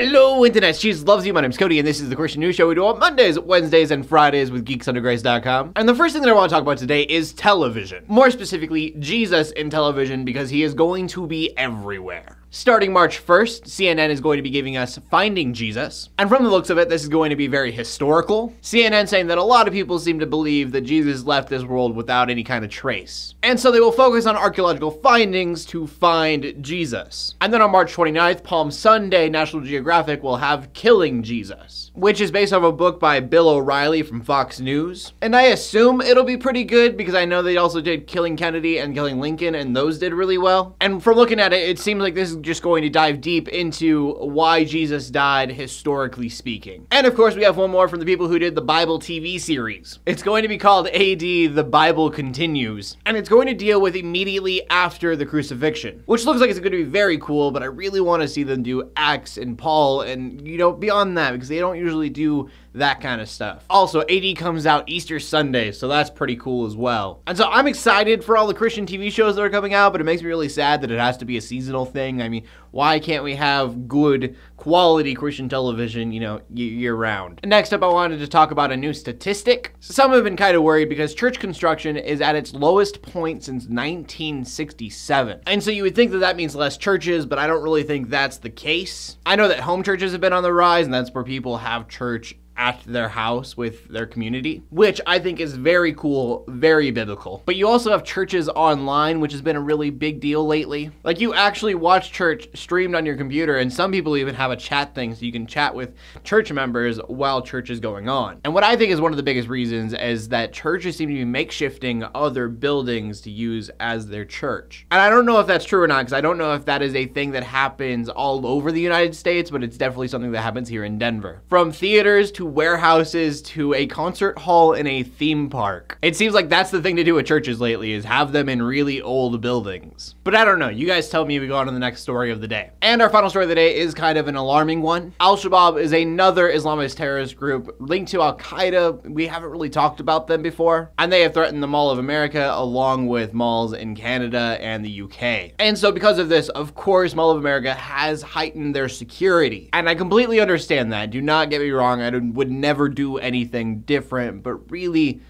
Hello internet, she's loves you. My name's Cody and this is the Christian News Show we do on Mondays, Wednesdays, and Fridays with geeksundergrace.com. And the first thing that I want to talk about today is television. More specifically, Jesus in television, because he is going to be everywhere. Starting March 1st, CNN is going to be giving us Finding Jesus. And from the looks of it, this is going to be very historical. CNN saying that a lot of people seem to believe that Jesus left this world without any kind of trace. And so they will focus on archaeological findings to find Jesus. And then on March 29th, Palm Sunday, National Geographic will have Killing Jesus, which is based off a book by Bill O'Reilly from Fox News. And I assume it'll be pretty good because I know they also did Killing Kennedy and Killing Lincoln, and those did really well. And from looking at it, it seems like this is just going to dive deep into why Jesus died, historically speaking. And of course, we have one more from the people who did the Bible TV series. It's going to be called AD, The Bible Continues. And it's going to deal with immediately after the crucifixion, which looks like it's going to be very cool, but I really want to see them do Acts and Paul and, you know, beyond that, because they don't usually do that kind of stuff. Also, AD comes out Easter Sunday, so that's pretty cool as well. And so I'm excited for all the Christian TV shows that are coming out, but it makes me really sad that it has to be a seasonal thing. I mean, why can't we have good quality Christian television, you know, year round? Next up, I wanted to talk about a new statistic. Some have been kind of worried because church construction is at its lowest point since 1967. And so you would think that that means less churches, but I don't really think that's the case. I know that home churches have been on the rise, and that's where people have church at their house with their community, which I think is very cool, very biblical. But you also have churches online, which has been a really big deal lately. Like, you actually watch church streamed on your computer, and some people even have a chat thing so you can chat with church members while church is going on. And what I think is one of the biggest reasons is that churches seem to be makeshifting other buildings to use as their church. And I don't know if that's true or not, because I don't know if that is a thing that happens all over the United States, but it's definitely something that happens here in Denver. From theaters to warehouses to a concert hall in a theme park. It seems like that's the thing to do with churches lately, is have them in really old buildings. But I don't know, you guys tell me, we go on to the next story of the day. And our final story of the day is kind of an alarming one. Al-Shabaab is another Islamist terrorist group linked to Al-Qaeda. We haven't really talked about them before. And they have threatened the Mall of America along with malls in Canada and the UK. And so because of this, of course, Mall of America has heightened their security. And I completely understand that. Do not get me wrong, I would never do anything different, but really,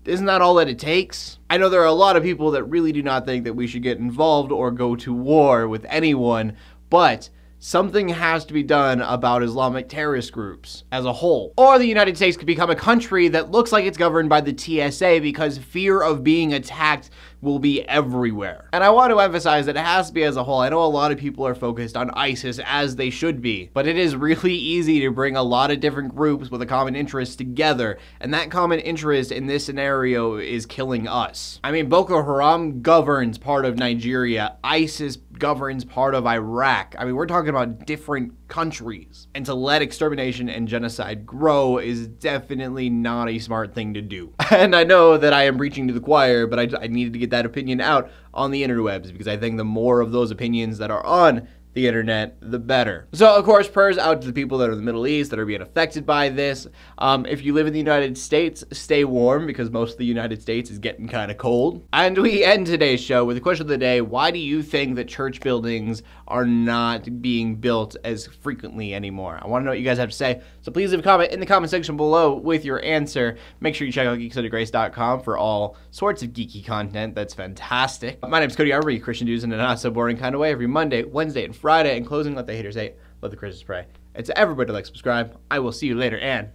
isn't that all that it takes? I know there are a lot of people that really do not think that we should get involved or go to war with anyone, but something has to be done about Islamic terrorist groups as a whole. Or the United States could become a country that looks like it's governed by the TSA because fear of being attacked will be everywhere. And I want to emphasize that it has to be as a whole. I know a lot of people are focused on ISIS, as they should be, but it is really easy to bring a lot of different groups with a common interest together, and that common interest in this scenario is killing us. I mean, Boko Haram governs part of Nigeria, ISIS governs part of Iraq. I mean, we're talking about different countries, and to let extermination and genocide grow is definitely not a smart thing to do. And I know that I am preaching to the choir, but I needed to get that opinion out on the interwebs, because I think the more of those opinions that are on the internet, the better. So, of course, prayers out to the people that are in the Middle East that are being affected by this. If you live in the United States, stay warm, because most of the United States is getting kind of cold. And we end today's show with the question of the day: why do you think that church buildings are not being built as frequently anymore? I want to know what you guys have to say, so please leave a comment in the comment section below with your answer. Make sure you check out geeksundergrace.com for all sorts of geeky content that's fantastic. My name's Cody, Armour, Christian news in a not so boring kind of way, every Monday, Wednesday, and Friday. In closing, let the haters hate, let the Christians pray. And to everybody, like, subscribe. I will see you later, and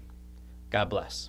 God bless.